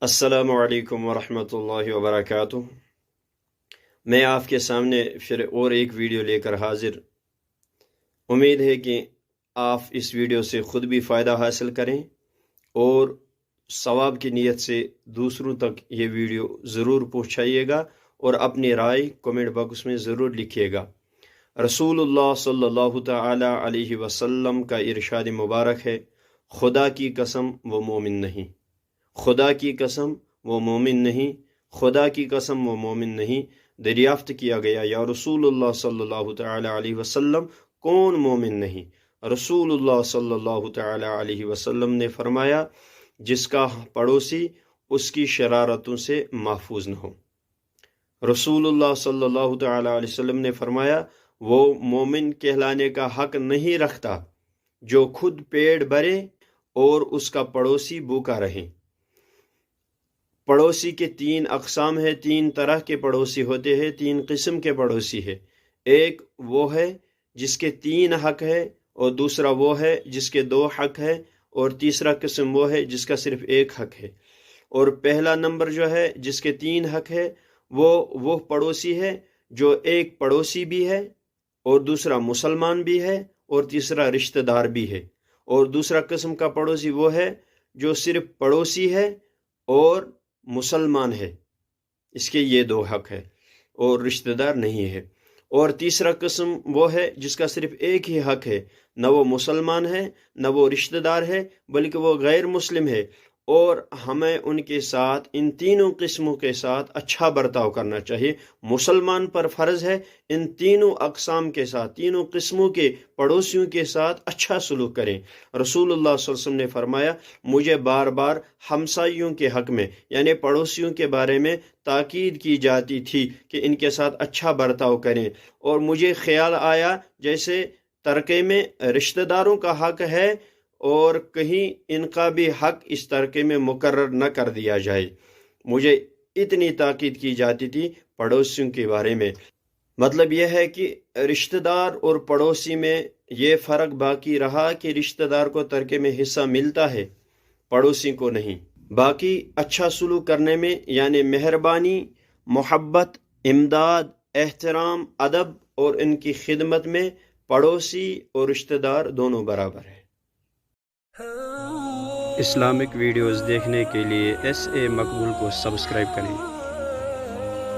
السلام علیکم ورحمۃ اللہ وبرکاتہ۔ میں آپ کے سامنے پھر اور ایک ویڈیو لے کر حاضر۔ امید ہے کہ آپ اس ویڈیو سے خود بھی فائدہ حاصل کریں اور ثواب کی نیت سے دوسروں تک یہ ویڈیو ضرور پہنچائیے گا اور اپنی رائے کمنٹ باکس میں ضرور لکھیے گا۔ رسول اللہ صلی اللہ تعالی علیہ وسلم کا ارشاد مبارک ہے، خدا کی قسم وہ مومن نہیں، خدا کی قسم وہ مومن نہیں، خدا کی قسم وہ مومن نہیں۔ دریافت کیا گیا، یا رسول اللہ صلی اللہ تعالی علیہ وسلم کون مومن نہیں؟ رسول اللہ صلی اللہ تعالی علیہ وسلم نے فرمایا، جس کا پڑوسی اس کی شرارتوں سے محفوظ نہ ہو۔ رسول اللہ صلی اللہ تعالی علیہ وسلم نے فرمایا، وہ مومن کہلانے کا حق نہیں رکھتا جو خود پیٹ بھرے اور اس کا پڑوسی بھوکا رہے۔ پڑوسی کے تین اقسام ہیں، تین طرح کے پڑوسی ہوتے ہیں، تین قسم کے پڑوسی ہے۔ ایک وہ ہے جس کے تین حق ہے، اور دوسرا وہ ہے جس کے دو حق ہے، اور تیسرا قسم وہ ہے جس کا صرف ایک حق ہے۔ اور پہلا نمبر جو ہے جس کے تین حق ہے، وہ پڑوسی ہے جو ایک پڑوسی بھی ہے اور دوسرا مسلمان بھی ہے اور تیسرا رشتہ دار بھی ہے۔ اور دوسرا قسم کا پڑوسی وہ ہے جو صرف پڑوسی ہے اور مسلمان ہے، اس کے یہ دو حق ہے اور رشتہ دار نہیں ہے۔ اور تیسرا قسم وہ ہے جس کا صرف ایک ہی حق ہے، نہ وہ مسلمان ہے نہ وہ رشتہ دار ہے بلکہ وہ غیر مسلم ہے، اور ہمیں ان کے ساتھ، ان تینوں قسموں کے ساتھ اچھا برتاؤ کرنا چاہیے۔ مسلمان پر فرض ہے ان تینوں اقسام کے ساتھ، تینوں قسموں کے پڑوسیوں کے ساتھ اچھا سلوک کریں۔ رسول اللہ صلی اللہ علیہ وسلم نے فرمایا، مجھے بار بار ہمسائیوں کے حق میں یعنی پڑوسیوں کے بارے میں تاکید کی جاتی تھی کہ ان کے ساتھ اچھا برتاؤ کریں، اور مجھے خیال آیا جیسے ترکے میں رشتہ داروں کا حق ہے اور کہیں ان کا بھی حق اس ترکے میں مقرر نہ کر دیا جائے۔ مجھے اتنی تاکید کی جاتی تھی پڑوسیوں کے بارے میں۔ مطلب یہ ہے کہ رشتہ دار اور پڑوسی میں یہ فرق باقی رہا کہ رشتہ دار کو ترکے میں حصہ ملتا ہے، پڑوسی کو نہیں۔ باقی اچھا سلوک کرنے میں یعنی مہربانی، محبت، امداد، احترام، ادب اور ان کی خدمت میں پڑوسی اور رشتہ دار دونوں برابر ہیں۔ اسلامک ویڈیوز دیکھنے کے لیے SA مقبول کو سبسکرائب کریں۔